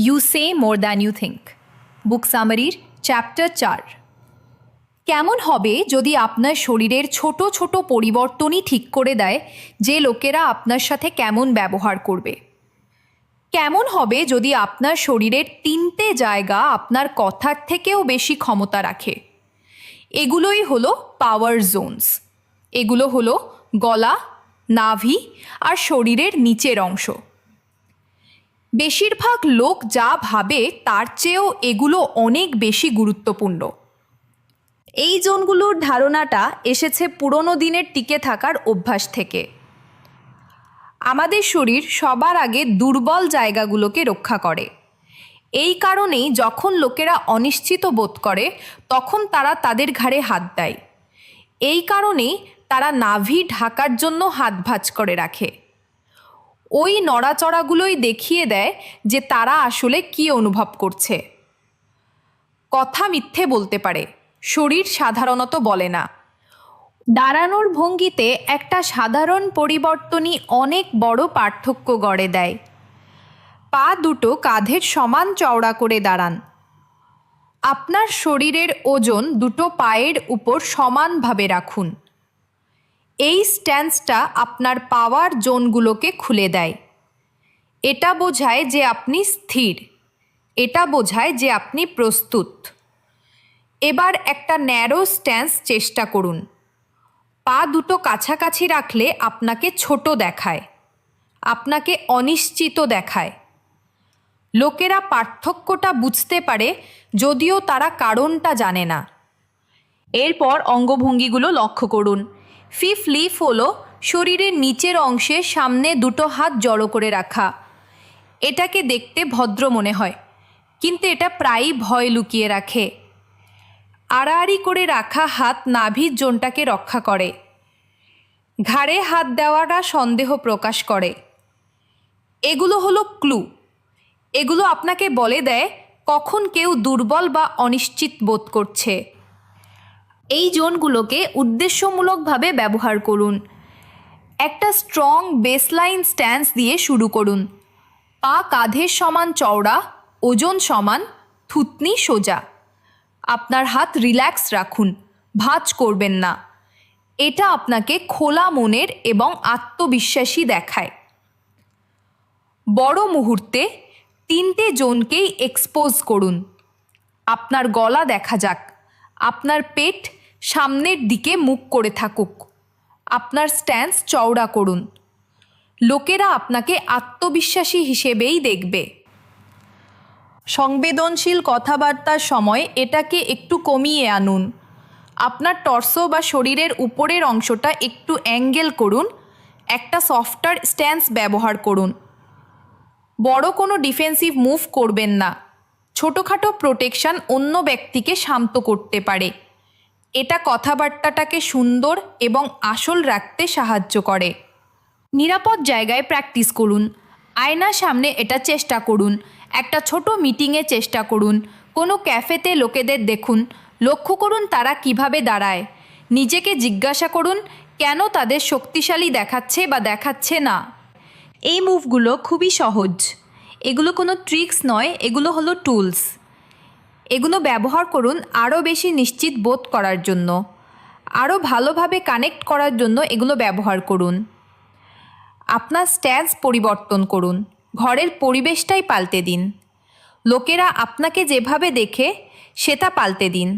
You say more than you think. Book সামারির chapter 4। কেমন হবে যদি আপনার শরীরের ছোট ছোট পরিবর্তনই ঠিক করে দেয় যে লোকেরা আপনার সাথে কেমন ব্যবহার করবে? কেমন হবে যদি আপনার শরীরের 3টে জায়গা আপনার কথার থেকেও বেশি ক্ষমতা রাখে? এগুলোই হলো পাওয়ার জোনস। এগুলো হলো গলা, নাভি আর শরীরের নিচের অংশ। বেশিরভাগ লোক যা ভাবে তার চেয়েও এগুলো অনেক বেশি গুরুত্বপূর্ণ। এই জোনগুলোর ধারণাটা এসেছে পুরনো দিনের টিকে থাকার অভ্যাস থেকে। আমাদের শরীর সবার আগে দুর্বল জায়গাগুলোকে রক্ষা করে। এই কারণেই যখন লোকেরা অনিশ্চিত বোধ করে তখন তারা তাদের ঘাড়ে হাত দেয়। এই কারণেই তারা নাভি ঢাকার জন্য হাত ভাঁজ করে রাখে। ওই নড়াচড়াগুলোই দেখিয়ে দেয় যে তারা আসলে কী অনুভব করছে। কথা মিথ্যে বলতে পারে, শরীর সাধারণত বলে না। দাঁড়ানোর ভঙ্গিতে একটা সাধারণ পরিবর্তনই অনেক বড় পার্থক্য গড়ে দেয়। পা দুটো কাঁধের সমান চওড়া করে দাঁড়ান। আপনার শরীরের ওজন দুটো পায়ের উপর সমানভাবে রাখুন। এই স্ট্যান্সটা আপনার পাওয়ার জোনগুলোকে খুলে দেয়। এটা বোঝায় যে আপনি স্থির। এটা বোঝায় যে আপনি প্রস্তুত। এবার একটা ন্যারো স্ট্যান্স চেষ্টা করুন। পা দুটো কাছাকাছি রাখলে আপনাকে ছোট দেখায়, আপনাকে অনিশ্চিত দেখায়। লোকেরা পার্থক্যটা বুঝতে পারে যদিও তারা কারণটা জানে না। এরপর অঙ্গভঙ্গিগুলো লক্ষ্য করুন। ফিফথ লিফ হলো শরীরের নিচের অংশে সামনে দুটো হাত জড়ো করে রাখা। এটাকে দেখতে ভদ্র মনে হয়, কিন্তু এটা প্রায়ই ভয় লুকিয়ে রাখে। আড়াআড়ি করে রাখা হাত নাভির জোনটাকে রক্ষা করে। ঘাড়ে হাত দেওয়াটা সন্দেহ প্রকাশ করে। এগুলো হলো ক্লু। এগুলো আপনাকে বলে দেয় কখন কেউ দুর্বল বা অনিশ্চিত বোধ করছে। এই জোনগুলোকে উদ্দেশ্যমূলকভাবে ব্যবহার করুন। একটা স্ট্রং বেসলাইন স্ট্যান্স দিয়ে শুরু করুন। পা কাঁধের সমান চওড়া, ওজন সমান, থুতনি সোজা। আপনার হাত রিল্যাক্স রাখুন, ভাঁজ করবেন না। এটা আপনাকে খোলা মনের এবং আত্মবিশ্বাসী দেখায়। বড় মুহূর্তে 3টে জোনকেই এক্সপোজ করুন। আপনার গলা দেখা যাক, আপনার পেট সামনের দিকে মুখ করে থাকুক। আপনার স্ট্যান্স চওড়া করুন। লোকেরা আপনাকে আত্মবিশ্বাসী হিসেবেই দেখবে। সংবেদনশীল কথাবার্তার সময় এটাকে একটু কমিয়ে আনুন। আপনার টর্সো বা শরীরের উপরের অংশটা একটু অ্যাঙ্গেল করুন। একটা সফটার স্ট্যান্স ব্যবহার করুন। বড় কোনো ডিফেন্সিভ মুভ করবেন না। ছোটোখাটো প্রোটেকশন অন্য ব্যক্তিকে শান্ত করতে পারে। এটা কথাবার্তাটাকে সুন্দর এবং আসল রাখতে সাহায্য করে। নিরাপদ জায়গায় প্র্যাকটিস করুন। আয়নার সামনে এটা চেষ্টা করুন। একটা ছোট মিটিংয়ে চেষ্টা করুন। কোনো ক্যাফেতে লোকেদের দেখুন, লক্ষ্য করুন তারা কিভাবে দাঁড়ায়। নিজেকে জিজ্ঞাসা করুন কেন তাদের শক্তিশালী দেখাচ্ছে বা দেখাচ্ছে না। এই মুভগুলো খুবই সহজ। এগুলো কোনো ট্রিক্স নয়, এগুলো হলো টুলস। এগুলো ব্যবহার করুন আরও বেশি নিশ্চিত বোধ করার জন্য। আরও ভালোভাবে কানেক্ট করার জন্য এগুলো ব্যবহার করুন। আপনার স্ট্যান্স পরিবর্তন করুন। ঘরের পরিবেশটাই পাল্টে দিন। লোকেরা আপনাকে যেভাবে দেখে সেটা পাল্টে দিন।